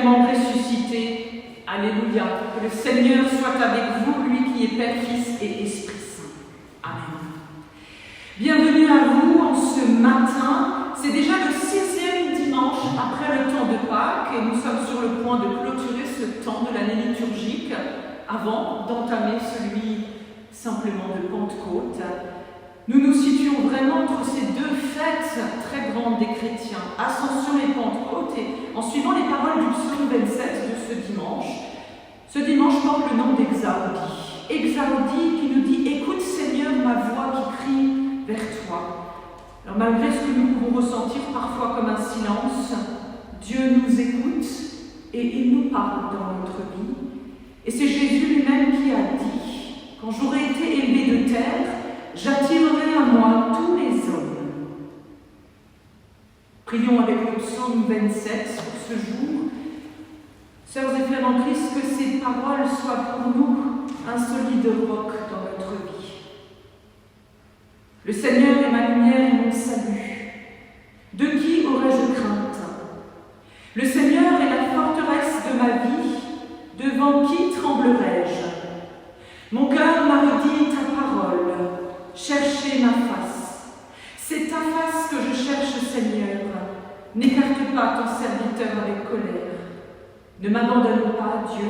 éternellement ressuscité. Alléluia. Que le Seigneur soit avec vous, lui qui est Père, Fils et Esprit Saint. Amen. Bienvenue à vous en ce matin. C'est déjà le 6e dimanche après le temps de Pâques et nous sommes sur le point de clôturer ce temps de l'année liturgique avant d'entamer celui simplement de Pentecôte. Nous nous situons vraiment entre ces deux fêtes très grandes des chrétiens, Ascension et Pentecôte, et en suivant les paroles du psaume 27 de ce dimanche porte le nom d'Exaudi. Exaudi qui nous dit « Écoute Seigneur ma voix qui crie vers toi ». Alors malgré ce que nous pouvons ressentir parfois comme un silence, Dieu nous écoute et il nous parle dans notre vie. Et c'est Jésus lui-même qui a dit « Quand j'aurai été élevé de terre, j'attirerai à moi tous les hommes ». Prions avec le psaume 27 pour ce jour. Sœurs et frères en Christ, que ces paroles soient pour nous un solide roc dans notre vie. Le Seigneur est ma lumière et mon salut. De qui aurais-je crainte? Le Seigneur est la forteresse de ma vie. Devant qui tremblerai-je? Mon cœur m'a redit ta parole. Cherchez ma face. C'est ta face que je cherche, Seigneur. N'écarte pas ton serviteur avec colère. Ne m'abandonne pas, Dieu,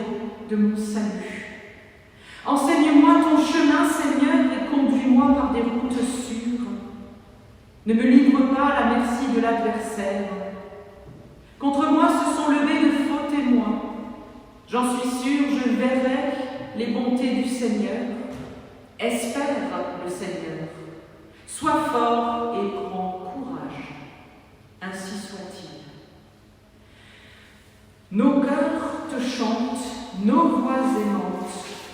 de mon salut. Enseigne-moi ton chemin, Seigneur, et conduis-moi par des routes sûres. Ne me livre pas à la merci de l'adversaire. Contre moi se sont levés de faux témoins. J'en suis sûr, je verrai les bontés du Seigneur. Espère le Seigneur. Sois fort et prends courage. Ainsi soit-il. Nos cœurs te chantent, nos voix aimantes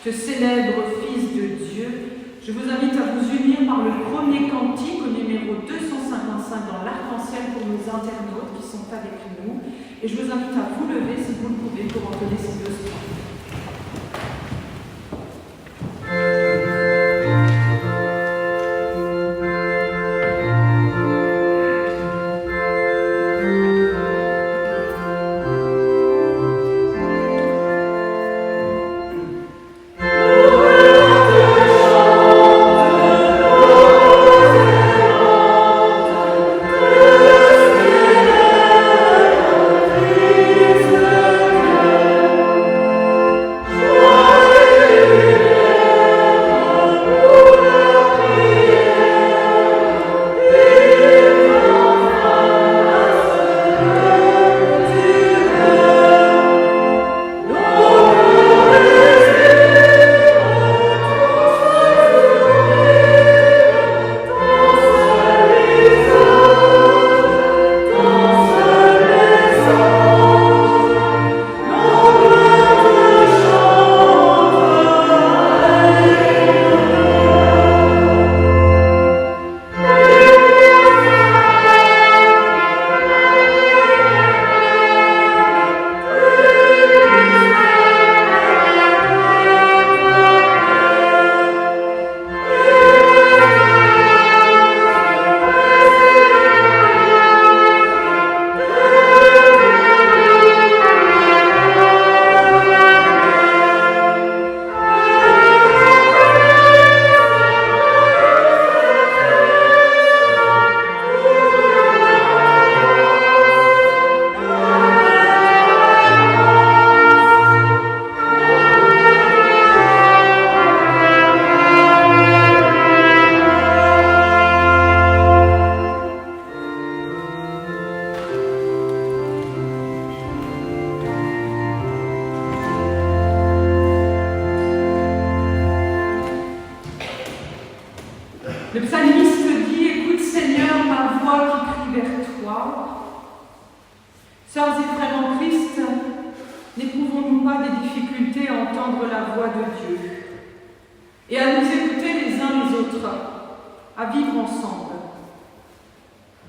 te célèbrent, Fils de Dieu. Je vous invite à vous unir par le premier cantique au numéro 255 dans l'arc-en-ciel pour nos internautes qui sont avec nous. Et je vous invite à vous lever si vous le pouvez pour entonner ces deux strophes. Le psalmiste dit « Écoute Seigneur ma voix qui crie vers toi ». Sœurs et frères en Christ, n'éprouvons-nous pas des difficultés à entendre la voix de Dieu et à nous écouter les uns les autres, à vivre ensemble?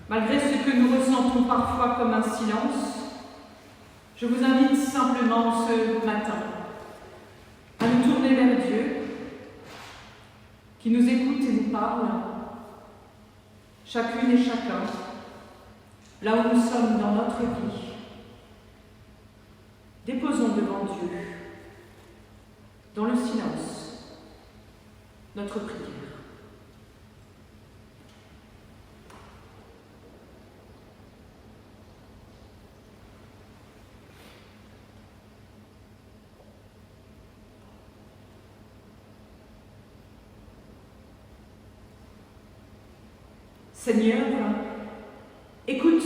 Malgré ce que nous ressentons parfois comme un silence, je vous invite simplement ce matin à nous tourner vers Dieu, qui nous écoute et nous parle, chacune et chacun, là où nous sommes dans notre vie. silence notre prière. Seigneur, écoute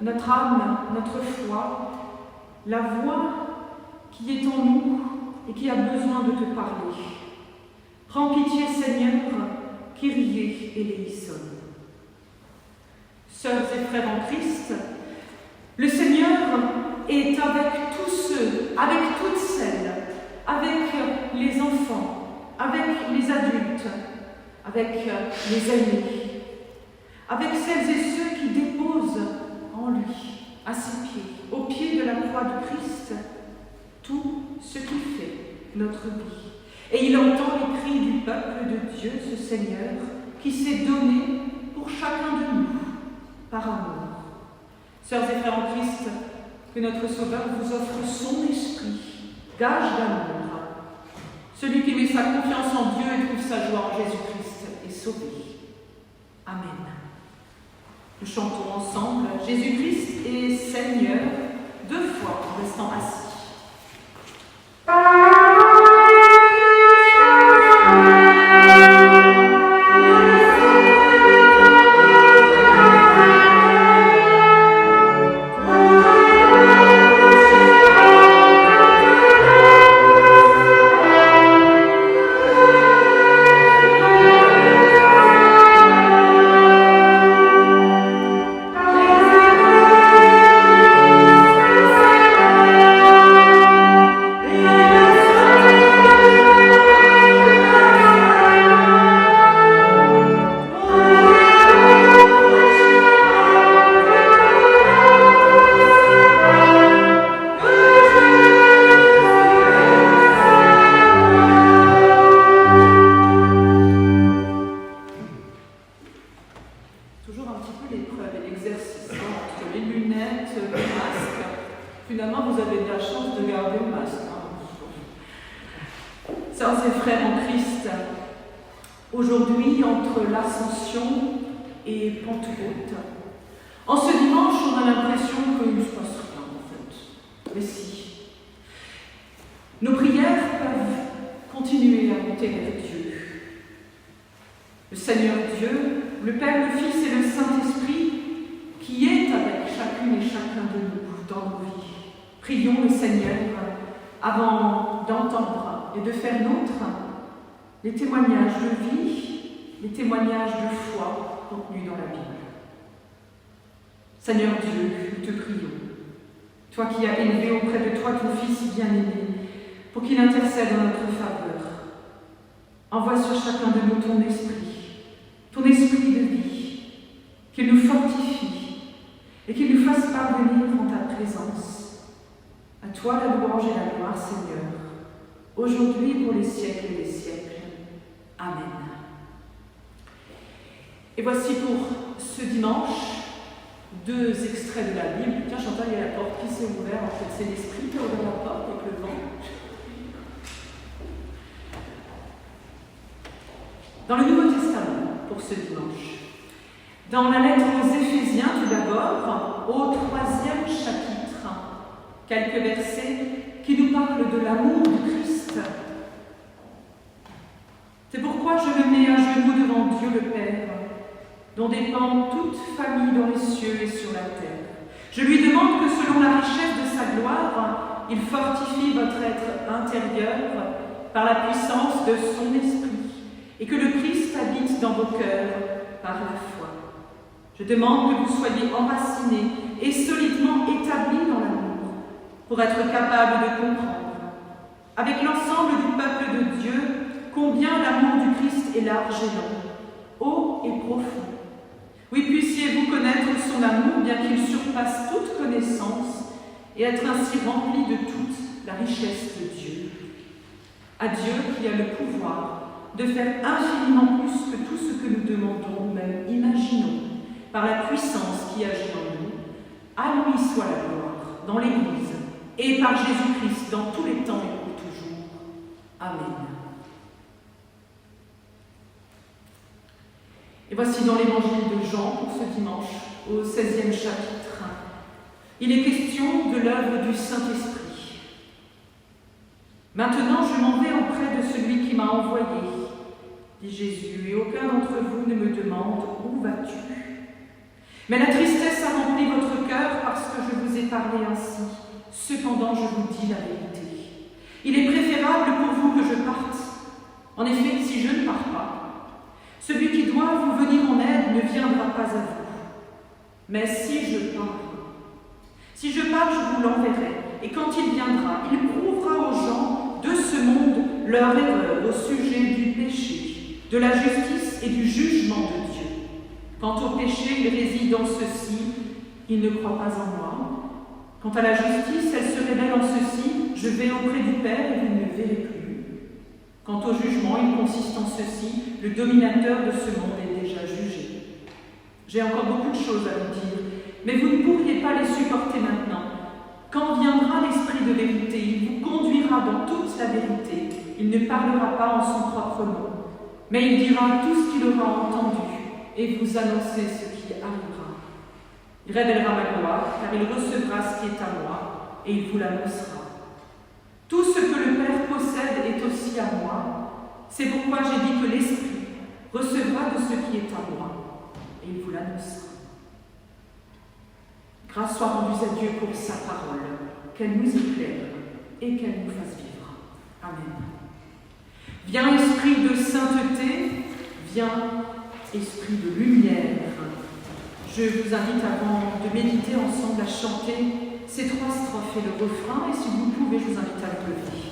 notre âme, notre foi, la voix qui est en nous et qui a besoin de te parler. Prends pitié, Seigneur, Kyrie eleison. Sœurs et frères en Christ, le Seigneur est avec tous ceux, avec toutes celles, avec les enfants, avec les adultes, avec les aînés, avec celles et ceux qui déposent en lui, à ses pieds, au pied de la croix de Christ, tout ce qui fait notre vie. Et il entend les cris du peuple de Dieu, ce Seigneur, qui s'est donné pour chacun de nous, par amour. Sœurs et frères en Christ, que notre Sauveur vous offre son esprit, gage d'amour. Celui qui met sa confiance en Dieu et trouve sa joie en Jésus-Christ est sauvé. Amen. Nous chantons ensemble « Jésus-Christ est Seigneur » 2 fois en restant assis. Aujourd'hui, entre l'Ascension et Pentecôte, en ce dimanche, on a l'impression qu'il ne se passe rien en fait. Mais si. Nos prières peuvent continuer à monter avec Dieu. Le Seigneur Dieu, le Père, le Fils et le Saint-Esprit, qui est avec chacune et chacun de nous dans nos vies. Prions le Seigneur avant d'entendre et de faire nôtre les témoignages de vie, les témoignages de foi contenus dans la Bible. Seigneur Dieu, nous te prions, toi qui as élevé auprès de toi ton Fils bien-aimé, pour qu'il intercède en notre faveur. Envoie sur chacun de nous ton esprit de vie, qu'il nous fortifie et qu'il nous fasse parvenir en ta présence. À toi la louange et la gloire, Seigneur, aujourd'hui et pour les siècles et les siècles. Amen. Et voici pour ce dimanche 2 extraits de la Bible. Tiens, Chantal, il y a la porte qui s'est ouverte. En fait, c'est l'Esprit qui a ouvert la porte avec le vent. Dans le Nouveau Testament, pour ce dimanche. Dans la lettre aux Éphésiens, tout d'abord, au 3e chapitre, quelques versets qui nous parlent de l'amour de Christ. C'est pourquoi je me mets à genoux devant Dieu le Père, dont dépend toute famille dans les cieux et sur la terre. Je lui demande que selon la richesse de sa gloire, il fortifie votre être intérieur par la puissance de son esprit, et que le Christ habite dans vos cœurs par la foi. Je demande que vous soyez enracinés et solidement établis dans l'amour, pour être capables de comprendre, avec l'ensemble du peuple de Dieu, combien l'amour du Christ est large et long, haut et profond. Oui, puissiez-vous connaître son amour, bien qu'il surpasse toute connaissance, et être ainsi rempli de toute la richesse de Dieu. À Dieu qui a le pouvoir de faire infiniment plus que tout ce que nous demandons, même imaginons, par la puissance qui agit en nous, à lui soit la gloire dans l'Église et par Jésus-Christ dans tous les temps et pour toujours. Amen. Et voici dans l'évangile de Jean pour ce dimanche, au 16e chapitre, il est question de l'œuvre du Saint-Esprit. Maintenant, je m'en vais auprès de celui qui m'a envoyé, dit Jésus, et aucun d'entre vous ne me demande où vas-tu. Mais la tristesse a rempli votre cœur parce que je vous ai parlé ainsi. Cependant, je vous dis la vérité. Il est préférable pour vous que je parte. En effet, si je ne pars pas, celui qui doit vous venir en aide ne viendra pas à vous. Mais si je pars, je vous l'enverrai. Et quand il viendra, il prouvera aux gens de ce monde leur erreur au sujet du péché, de la justice et du jugement de Dieu. Quant au péché, il réside en ceci, il ne croit pas en moi. Quant à la justice, elle se révèle en ceci, je vais auprès du Père et vous ne me verrez plus. Quant au jugement, il consiste en ceci, le dominateur de ce monde est déjà jugé. J'ai encore beaucoup de choses à vous dire, mais vous ne pourriez pas les supporter maintenant. Quand viendra l'Esprit de vérité, il vous conduira dans toute la vérité. Il ne parlera pas en son propre nom, mais il dira tout ce qu'il aura entendu et vous annoncer ce qui arrivera. Il révélera ma gloire, car il recevra ce qui est à moi et il vous l'annoncera. Tout ce que le Père possède est aussi à moi. C'est pourquoi j'ai dit que l'Esprit recevra de ce qui est à moi et il vous l'annoncera. Grâce soit rendue à Dieu pour sa parole, qu'elle nous éclaire et qu'elle nous fasse vivre. Amen. Viens, Esprit de sainteté, viens, Esprit de lumière. Je vous invite, avant de méditer ensemble, à chanter ces 3 strophes et le refrain, et si vous pouvez, je vous invite à le lever.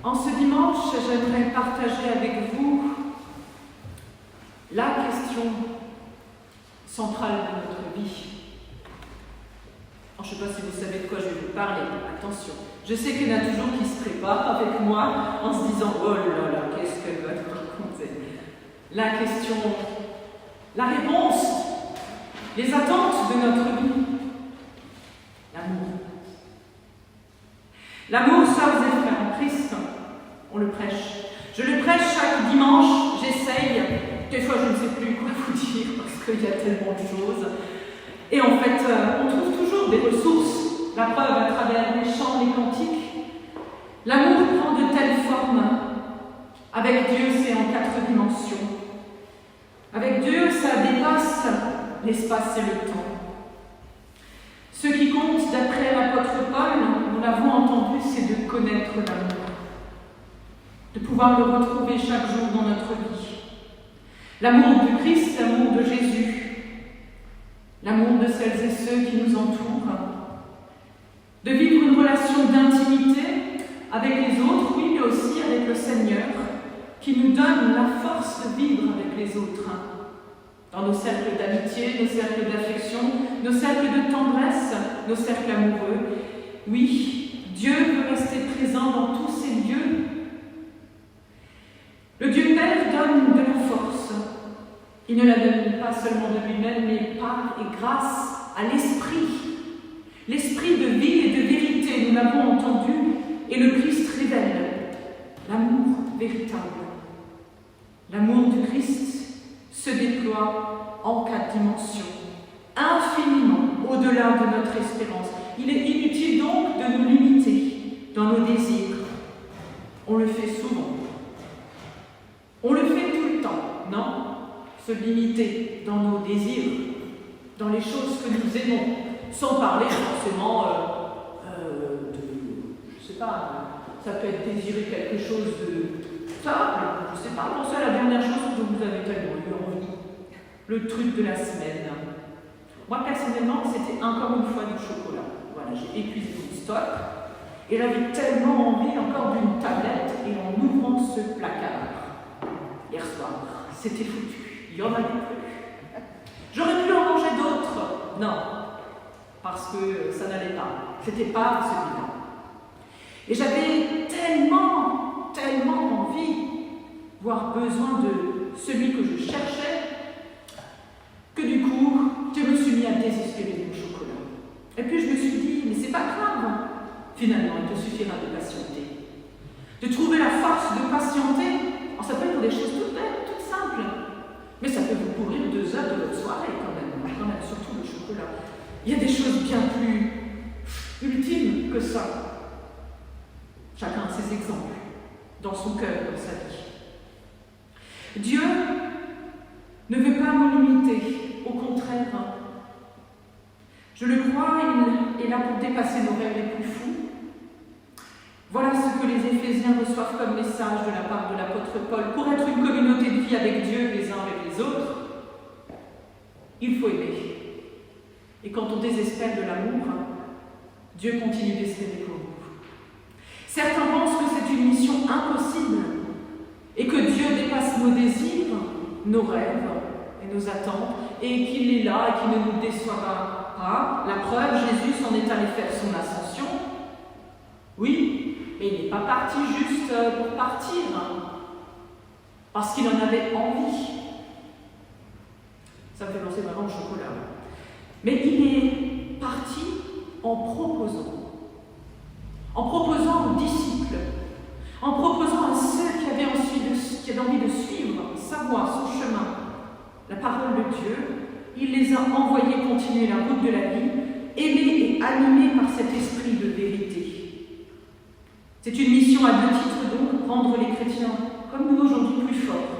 En ce dimanche, j'aimerais partager avec vous la question centrale de notre vie. Alors, je ne sais pas si vous savez de quoi je vais vous parler, attention. Je sais qu'il y en a toujours qui se préparent avec moi en se disant « Oh là là, qu'est-ce qu'elle va nous raconter ?» la question, la réponse, les attentes de notre vie. L'amour. L'amour, sœurs et frères en Christ, on le prêche. Je le prêche chaque dimanche, j'essaye. Des fois, je ne sais plus quoi vous dire parce qu'il y a tellement de choses. Et en fait, on trouve toujours des ressources. La preuve à travers les chants, les cantiques. L'amour prend de telles formes. Avec Dieu, c'est en 4 dimensions. Avec Dieu, ça dépasse l'espace et le temps. Ce qui compte, d'après l'apôtre Paul, nous l'avons entendu, c'est de connaître l'amour. De pouvoir le retrouver chaque jour dans notre vie. L'amour du Christ, l'amour de Jésus, l'amour de celles et ceux qui nous entourent, de vivre une relation d'intimité avec les autres, oui, mais aussi avec le Seigneur, qui nous donne la force de vivre avec les autres, dans nos cercles d'amitié, nos cercles d'affection, nos cercles de tendresse, nos cercles amoureux. Oui, Dieu veut rester présent dans tous ces lieux. Le Dieu Père donne de la force. Il ne la donne pas seulement de lui-même, mais par et grâce à l'Esprit. L'Esprit de vie et de vérité, nous l'avons entendu, et le Christ révèle l'amour véritable. L'amour du Christ se déploie en 4 dimensions, infiniment au-delà de notre espérance. Il est inutile donc de nous limiter dans nos désirs. On le fait souvent. On le fait tout le temps, non? Se limiter dans nos désirs, dans les choses que nous aimons, sans parler forcément je sais pas, ça peut être désirer quelque chose de simple, je sais pas, pensez à la dernière chose dont vous avez tellement eu envie, le truc de la semaine. Moi personnellement, c'était encore une fois du chocolat. Voilà, j'ai épuisé mon stock et j'avais tellement envie encore d'une tablette et en ouvrant ce placard hier soir, c'était foutu, il y en avait plus. J'aurais pu en manger d'autres, non, parce que ça n'allait pas, c'était pas celui-là. Et j'avais tellement envie, voire besoin de celui que je cherchais, que du coup, je me suis mis à désespérer de mon chocolat. Et puis je me suis dit, mais c'est pas grave, finalement, il te suffira de patienter. De trouver la force de patienter. Alors, ça peut être pour des choses toutes belles, toutes simples, mais ça peut vous pourrir 2 heures de votre soirée quand même, surtout le chocolat. Il y a des choses bien plus ultimes que ça. Chacun a ses exemples, dans son cœur, dans sa vie. Dieu ne veut pas nous limiter, au contraire. Je le crois, il est là pour dépasser nos rêves les plus fous. Voilà ce que les Éphésiens reçoivent comme message de la part de l'apôtre Paul. Pour être une communauté de vie avec Dieu, les uns avec les autres, il faut aimer. Et quand on désespère de l'amour, Dieu continue d'espérer pour nous. Certains pensent que c'est une mission impossible et que Dieu dépasse nos désirs, nos rêves et nos attentes et qu'il est là et qu'il ne nous déçoira pas. La preuve, Jésus s'en est allé faire son ascension. Oui, mais il n'est pas parti juste pour partir, parce qu'il en avait envie. Ça me fait penser vraiment au chocolat. Mais il est parti en proposant aux disciples, en proposant à ceux qui avaient envie de suivre sa voie, son chemin, la parole de Dieu. Il les a envoyés continuer la route de la vie, aimés et animés par cet esprit de vérité. C'est une mission à 2 titres donc, rendre les chrétiens, comme nous aujourd'hui, plus forts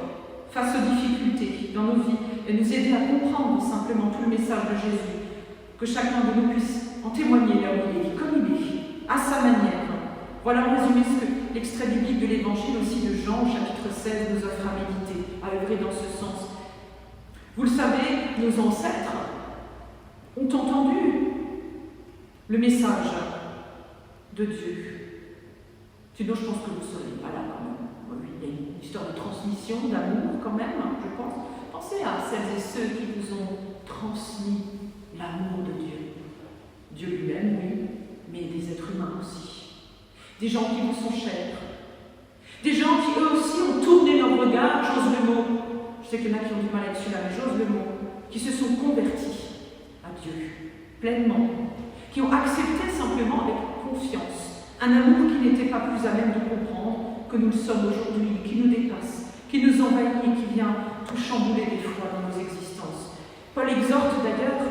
face aux difficultés dans nos vies et nous aider à comprendre simplement tout le message de Jésus, que chacun de nous puisse en témoigner là où il est, comme il est, à sa manière. Voilà en résumé ce que l'extrait biblique de l'Évangile aussi de Jean, chapitre 16, nous offre à méditer, à œuvrer dans ce sens. Vous le savez, nos ancêtres ont entendu le message de Dieu. Sinon, je pense que vous ne seriez pas là quand même. Il y a une histoire de transmission, d'amour quand même, je pense. Pensez à celles et ceux qui vous ont transmis l'amour de Dieu. Dieu lui-même, oui, mais des êtres humains aussi. Des gens qui vous sont chers. Des gens qui, eux aussi, ont tourné leur regard, j'ose le mot, sais qu'il y en a qui ont du mal avec celui-là, mais j'ose le mot, qui se sont convertis à Dieu, pleinement, qui ont accepté simplement avec confiance un amour qui n'était pas plus à même de comprendre que nous le sommes aujourd'hui, qui nous dépasse, qui nous envahit et qui vient tout chambouler des fois dans nos existences. Paul exhorte d'ailleurs,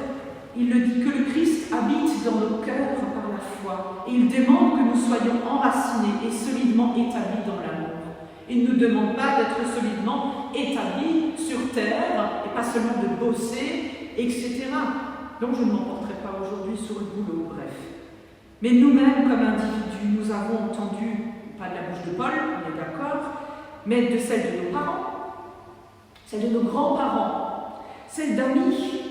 il le dit, que le Christ habite dans nos cœurs par la foi, et il demande que nous soyons enracinés et solidement établis dans l'amour. Il ne nous demande pas d'être solidement établis sur terre, et pas seulement de bosser, etc. Donc je ne m'emporterai pas aujourd'hui sur le boulot, bref. Mais nous-mêmes, comme individus, nous avons entendu, pas de la bouche de Paul, on est d'accord, mais de celle de nos parents, celle de nos grands-parents, celle d'amis,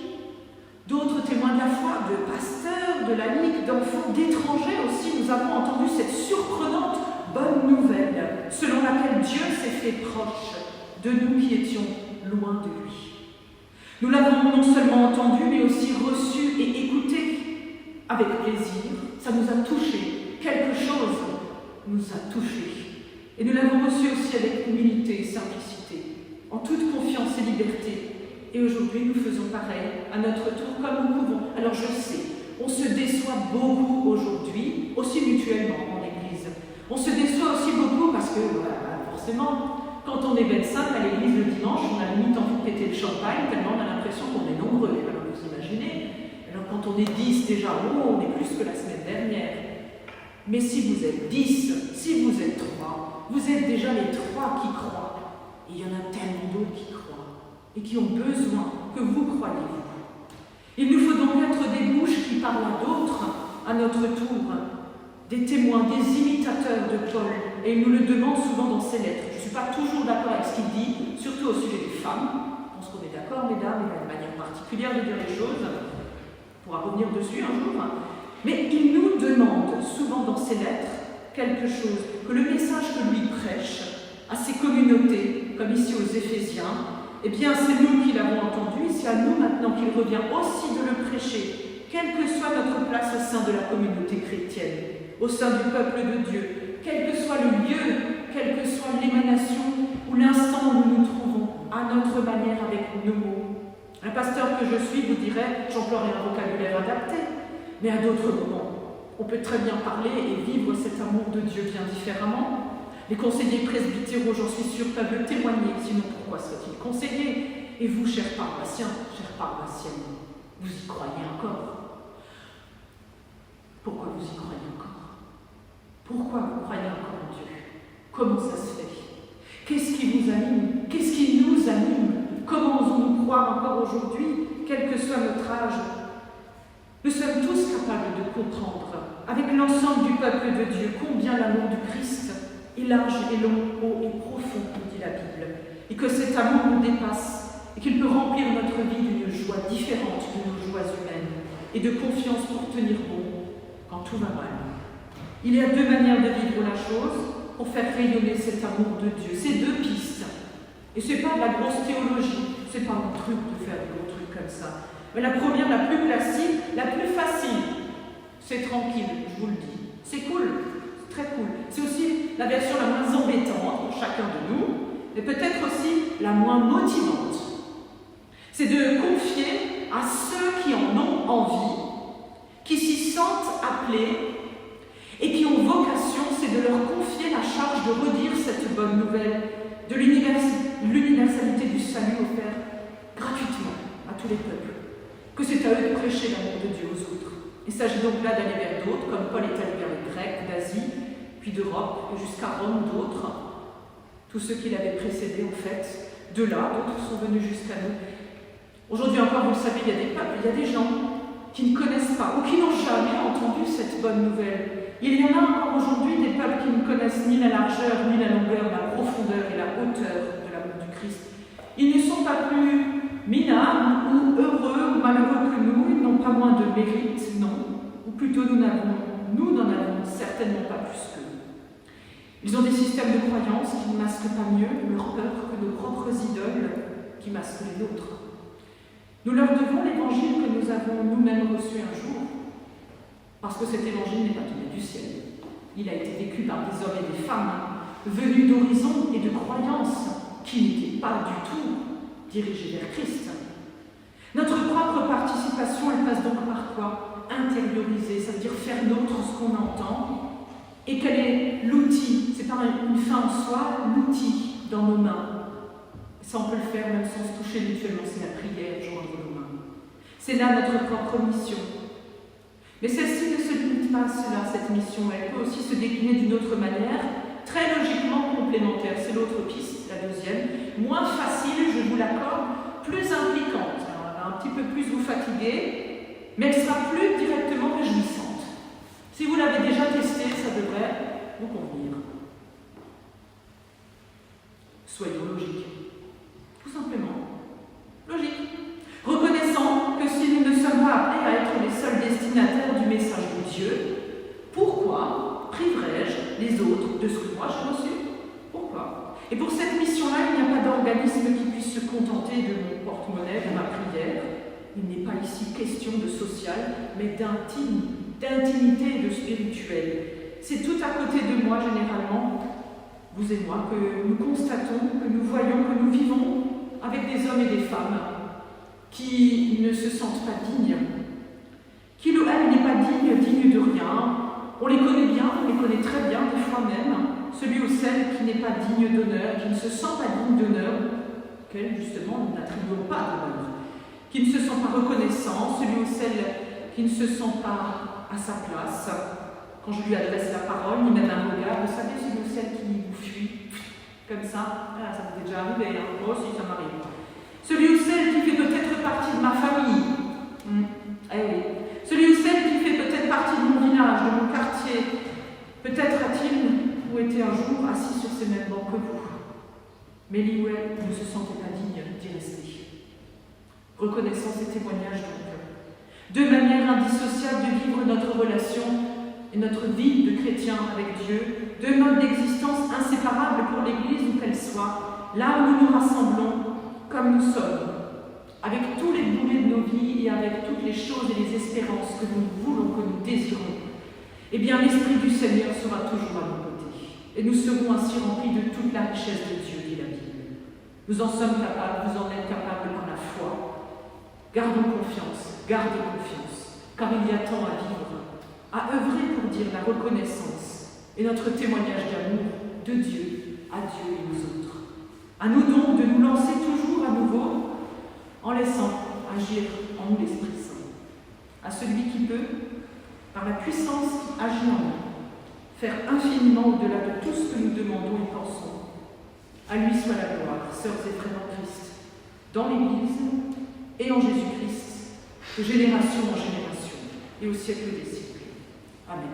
d'autres témoins de la foi, de pasteurs, de laïcs, d'enfants, d'étrangers aussi. Nous avons entendu cette surprenante bonne nouvelle, selon laquelle Dieu s'est fait proche de nous qui étions loin de lui. Nous l'avons non seulement entendu, mais aussi reçu et écouté avec plaisir. Ça nous a touchés. Quelque chose nous a touchés. Et nous l'avons reçu aussi avec humilité et simplicité, en toute confiance et liberté. Et aujourd'hui, nous faisons pareil, à notre tour, comme nous pouvons. Alors je sais, on se déçoit beaucoup aujourd'hui, aussi mutuellement en Église. On se déçoit aussi beaucoup parce que, forcément, quand on est 25 à l'Église le dimanche, on a limite envie de péter le champagne, tellement on a l'impression qu'on est nombreux. Alors vous imaginez, alors quand on est 10 déjà, on est plus que la semaine dernière. Mais si vous êtes 10, si vous êtes 3, vous êtes déjà les 3 qui croient. Et il y en a tellement d'autres qui croient et qui ont besoin que vous croyez vous. Il nous faut donc être des bouches qui parlent à d'autres, à notre tour, des témoins, des imitateurs de Paul, et il nous le demande souvent dans ses lettres. Je ne suis pas toujours d'accord avec ce qu'il dit, surtout au sujet des femmes. Je pense qu'on est d'accord, mesdames, il y a une manière particulière de dire les choses. On pourra revenir dessus un jour. Mais il nous demande souvent dans ses lettres quelque chose, que le message que lui prêche à ses communautés, comme ici aux Éphésiens, eh bien, c'est nous qui l'avons entendu, c'est à nous maintenant qu'il revient aussi de le prêcher, quelle que soit notre place au sein de la communauté chrétienne, au sein du peuple de Dieu, quel que soit le lieu, quelle que soit l'émanation ou l'instant où nous nous trouvons, à notre manière avec nos mots. Un pasteur que je suis vous dirait, j'emploierai un vocabulaire adapté, mais à d'autres moments, on peut très bien parler et vivre cet amour de Dieu bien différemment. Les conseillers presbytéraux, j'en suis sûre, peuvent le témoigner, sinon pourquoi sont-ils conseillers? Et vous, chers paroissiens, chères paroissiennes, vous y croyez encore? Pourquoi vous y croyez encore? Pourquoi vous croyez encore en Dieu? Comment ça se fait? Qu'est-ce qui vous anime? Qu'est-ce qui nous anime? Comment osons-nous croire encore aujourd'hui, quel que soit notre âge? Nous sommes tous capables de comprendre, avec l'ensemble du peuple de Dieu, combien l'amour du Christ est large et long, haut et profond, comme dit la Bible, et que cet amour nous dépasse, et qu'il peut remplir notre vie d'une joie différente de nos joies humaines, et de confiance pour tenir bon quand tout va mal. Il y a deux manières de vivre la chose pour faire rayonner cet amour de Dieu. C'est deux pistes. Et ce n'est pas de la grosse théologie, ce n'est pas mon truc de faire des gros trucs comme ça. Mais la première, la plus classique, la plus facile, c'est tranquille, je vous le dis. C'est cool, c'est très cool. C'est aussi la version la moins embêtante pour chacun de nous, mais peut-être aussi la moins motivante. C'est de confier à ceux qui en ont envie, qui s'y sentent appelés et qui ont vocation, c'est de leur confier la charge de redire cette bonne nouvelle de l'universalité du salut offert gratuitement à tous les peuples. Que c'est à eux de prêcher l'amour de Dieu aux autres. Il s'agit donc là d'aller vers d'autres, comme Paul est allé vers les Grecs, d'Asie, puis d'Europe, et jusqu'à Rome, d'autres. Tous ceux qui l'avaient précédé, en fait, de là, d'autres sont venus jusqu'à nous. Aujourd'hui encore, vous le savez, il y a des peuples, il y a des gens qui ne connaissent pas, ou qui n'ont jamais entendu cette bonne nouvelle. Il y en a encore aujourd'hui des peuples qui ne connaissent ni la largeur, ni la longueur, la profondeur et la hauteur de l'amour du Christ. Ils ne sont pas plus minables, ou heureux, ou malheureux que nous, ils n'ont pas moins de mérite, non. Ou plutôt, nous n'en avons certainement pas plus qu'eux. Ils ont des systèmes de croyances qui ne masquent pas mieux leur peur que nos propres idoles qui masquent les nôtres. Nous leur devons l'évangile que nous avons nous-mêmes reçu un jour, parce que cet évangile n'est pas tombé du ciel. Il a été vécu par des hommes et des femmes venus d'horizons et de croyances qui n'étaient pas du tout dirigée vers Christ. Notre propre participation, elle passe donc par quoi? Intérioriser, ça veut dire faire nôtre ce qu'on entend. Et quel est l'outil? C'est pas une fin en soi, l'outil dans nos mains. Ça, on peut le faire même sans se toucher mutuellement, c'est la prière, joindre nos mains. C'est là notre propre mission. Mais celle-ci ne se limite pas à cela, cette mission. Elle peut aussi se décliner d'une autre manière, très logiquement complémentaire. C'est l'autre piste, la deuxième. Moins facile, je vous l'accorde, plus impliquante. Alors, elle va un petit peu plus vous fatiguer, mais elle sera plus directement réjouissante. Si vous l'avez déjà testé, ça devrait vous convenir. Soyons logiques. Tout simplement. Logique. Reconnaissant que si nous ne sommes pas appelés à être les seuls destinataires du message de Dieu, pourquoi priverais-je les autres de ce que moi j'ai reçu? Pourquoi? Et pour cette mission-là, il n'y a pas d'organisme qui puisse se contenter de mon porte-monnaie, de ma prière. Il n'est pas ici question de social, mais d'intimité et de spirituel. C'est tout à côté de moi, généralement, vous et moi, que nous constatons, que nous voyons, que nous vivons avec des hommes et des femmes qui ne se sentent pas dignes, qui le elle n'est pas digne de rien. On les connaît bien, on les connaît très bien, des fois même. Celui ou celle qui n'est pas digne d'honneur, qui ne se sent pas digne d'honneur, qu'elle justement nous n'attribuons pas d'honneur, qui ne se sent pas reconnaissant, celui ou celle qui ne se sent pas à sa place. Quand je lui adresse la parole, ni même un regard, vous savez, celui ou celle qui vous fuit, comme ça, ah, ça vous est déjà arrivé, hein? Moi aussi ça m'arrive. Celui ou celle qui fait peut-être partie de ma famille, eh oui. Celui ou celle qui fait peut-être partie de mon village, de mon quartier, peut-être a-t-il ou été un jour assis sur ces mêmes bancs que vous. Mais lui ou elle ne se sentait pas digne d'y rester. Reconnaissant ces témoignages donc, deux manières indissociables de vivre notre relation et notre vie de chrétien avec Dieu, deux modes d'existence inséparables pour l'Église où qu'elle soit, là où nous nous rassemblons comme nous sommes, avec tous les boulets de nos vies et avec toutes les choses et les espérances que nous voulons, que nous désirons, eh bien l'Esprit du Seigneur sera toujours à nos côtés. Et nous serons ainsi remplis de toute la richesse de Dieu, dit la Bible. Nous en sommes capables, vous en êtes capables par la foi. Gardons confiance, gardez confiance, car il y a tant à vivre, à œuvrer pour dire la reconnaissance et notre témoignage d'amour de Dieu à Dieu et aux autres. À nous donc de nous lancer toujours à nouveau en laissant agir en nous l'Esprit Saint. À celui qui peut, par la puissance qui agit en nous, faire infiniment au-delà de tout ce que nous demandons et pensons. À lui soit la gloire, sœurs et frères en Christ, dans l'Église et en Jésus-Christ, de génération en génération et au siècle des siècles. Amen.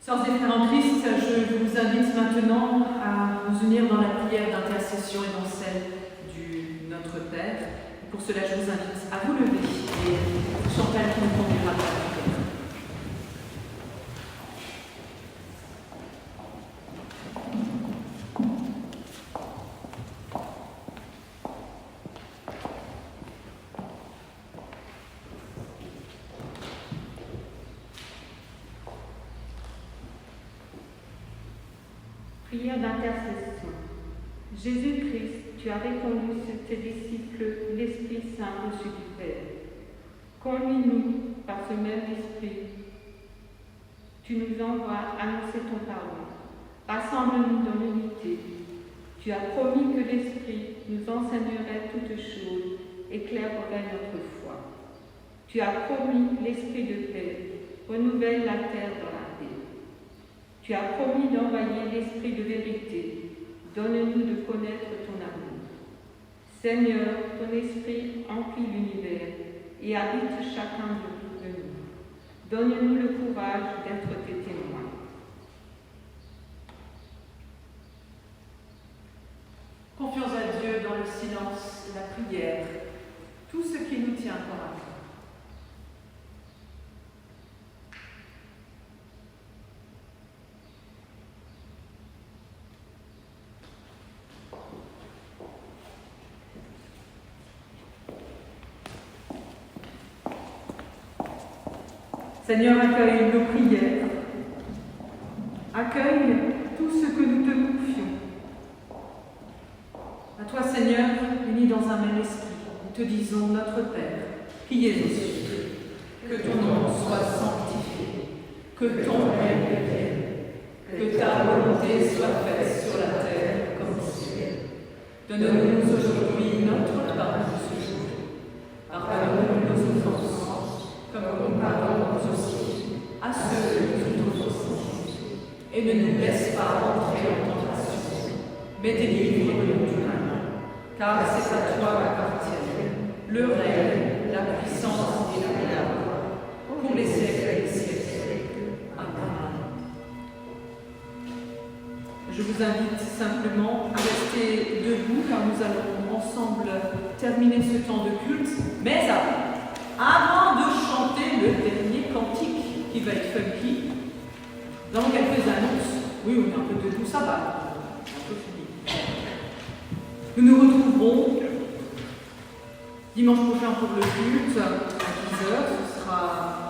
Sœurs et frères en Christ, je vous invite maintenant à nous unir dans la prière d'intercession et dans celle du Notre Père. Pour cela, je vous invite à vous lever et Chantal qui nous conduira à la prière. Prière d'intercession. Jésus-Christ, tu as répondu sur tes disciples l'Esprit Saint reçu du Père. Conduis-nous par ce même Esprit. Tu nous envoies annoncer ton pardon. Rassemble-nous dans l'unité. Tu as promis que l'Esprit nous enseignerait toutes choses, éclairerait notre foi. Tu as promis l'Esprit de paix, renouvelle la terre dans la paix. Tu as promis d'envoyer l'Esprit de vérité, donne-nous de connaître ton amour. Seigneur, ton Esprit emplit l'univers et habite chacun de nous. Donne-nous le courage d'être tes témoins. Confions à Dieu dans le silence et la prière, tout ce qui nous tient encore à cœur. Seigneur, accueille nos prières, accueille tout ce que nous te confions. À toi, Seigneur, unis dans un même esprit, nous te disons notre Père, qui es aux cieux, que ton nom soit sanctifié, que ton règne vienne, que ta volonté soit faite sur la terre comme au ciel. Donne-nous aujourd'hui notre pain de ce jour. Pardonne-nous nos offenses, comme nous pardonnons aussi à ceux qui nous offensent. Et ne nous laisse pas entrer en tentation, mais délivre-nous du mal. Car c'est à toi qu'appartiennent le règne, la puissance et la gloire, pour les siècles des siècles. Amen. Je vous invite simplement à rester debout, car nous allons ensemble terminer ce temps de culte. Mais avant de chanter le dernier cantique, qui va être funky, nous avons quelques annonces. Oui, on est un peu debout, ça va. Un peu fini. Nous nous retrouverons dimanche prochain pour le culte à 10h. Ce sera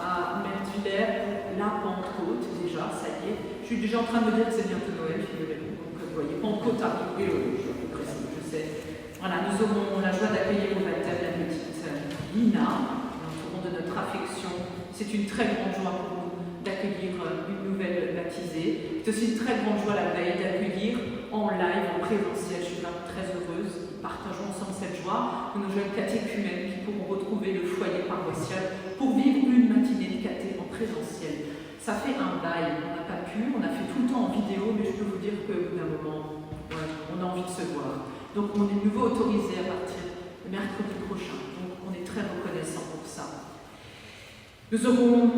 à Mertvillers pour la Pentecôte, déjà, ça y est. Je suis déjà en train de me dire que c'est bientôt Noël, figurez-vous. Donc, vous voyez, Pentecôte arrive, je vous précise, je sais. Voilà, nous aurons la joie d'accueillir au baptême la petite Lina, l'entourant de notre affection. C'est une très grande joie pour nous d'accueillir une nouvelle baptisée. C'est aussi une très grande joie la veille d'accueillir en live, en présentiel. Je suis vraiment très heureuse. Partageons ensemble cette joie de nos jeunes catéchumènes qui pourront retrouver le foyer paroissial pour vivre une matinée de caté en présentiel. Ça fait un bail, on n'a pas pu, on a fait tout le temps en vidéo, mais je peux vous dire qu'au bout d'un moment, on a envie de se voir. Donc on est de nouveau autorisé à partir de mercredi prochain. Donc on est très reconnaissant pour ça. Nous aurons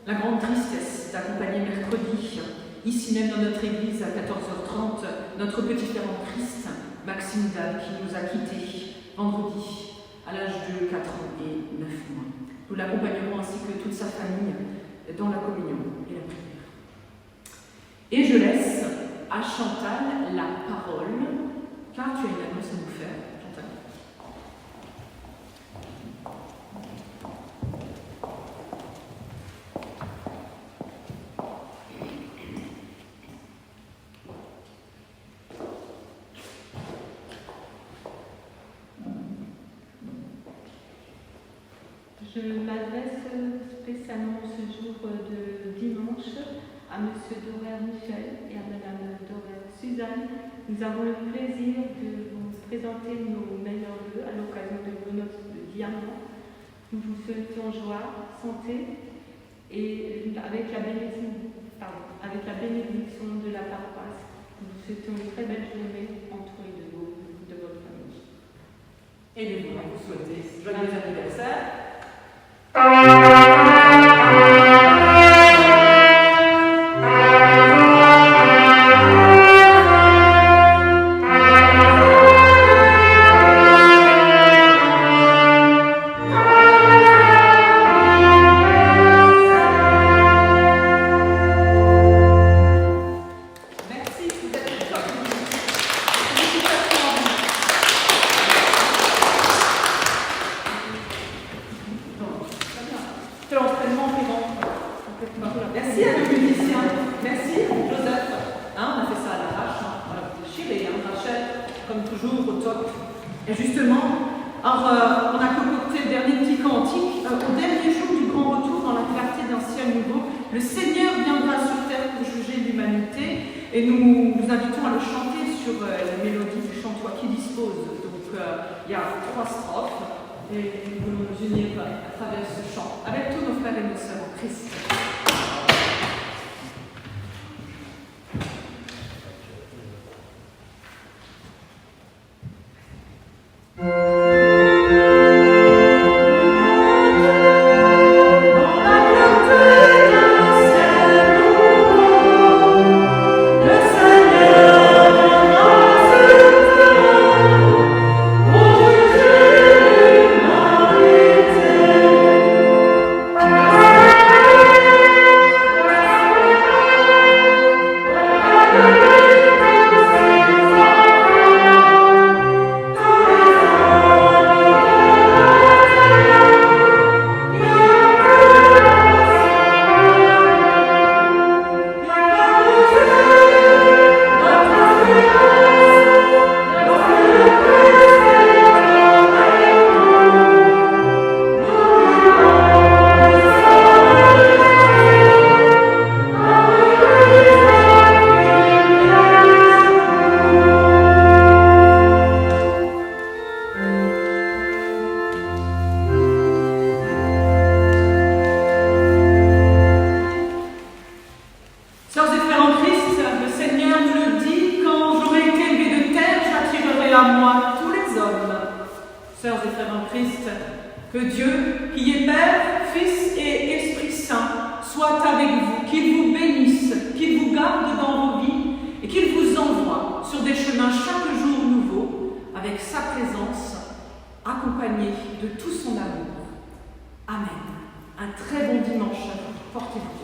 la grande tristesse d'accompagner mercredi, ici même dans notre église à 14h30, notre petit frère en Christ, Maxime Dame, qui nous a quittés vendredi à l'âge de 4 ans et 9 mois. Nous l'accompagnerons ainsi que toute sa famille dans la communion et la prière. Et je laisse à Chantal la parole, car tu as une annonce à nous faire, Chantal. Je m'adresse spécialement ce jour de dimanche à M. Dorer Michel et à Mme Dorer Suzanne. Nous avons le plaisir de vous présenter nos meilleurs vœux à l'occasion de vos noces de diamant. Nous vous souhaitons joie, santé et avec la bénédiction de la paroisse. Nous vous souhaitons une très belle journée entourée de votre famille. Et nous vous souhaiter joyeux anniversaire. Merci à nos musiciens. Merci, Joseph. On a fait ça à l'arrache. On a déchiré, Rachel, comme toujours, au top. Et justement, on a concocté le dernier petit cantique. Au dernier jour du grand retour dans la clarté d'un ciel nouveau, le Seigneur viendra sur terre pour juger l'humanité. Et nous vous invitons à le chanter sur la mélodie du chant Toi qui dispose. Donc il y a 3 strophes et nous voulons nous unir à travers ce chant avec tous nos frères et nos sœurs en Christ. Que Dieu, qui est Père, Fils et Esprit Saint, soit avec vous, qu'il vous bénisse, qu'il vous garde dans vos vies et qu'il vous envoie sur des chemins chaque jour nouveaux avec sa présence, accompagné de tout son amour. Amen. Un très bon dimanche à vous. Portez-vous.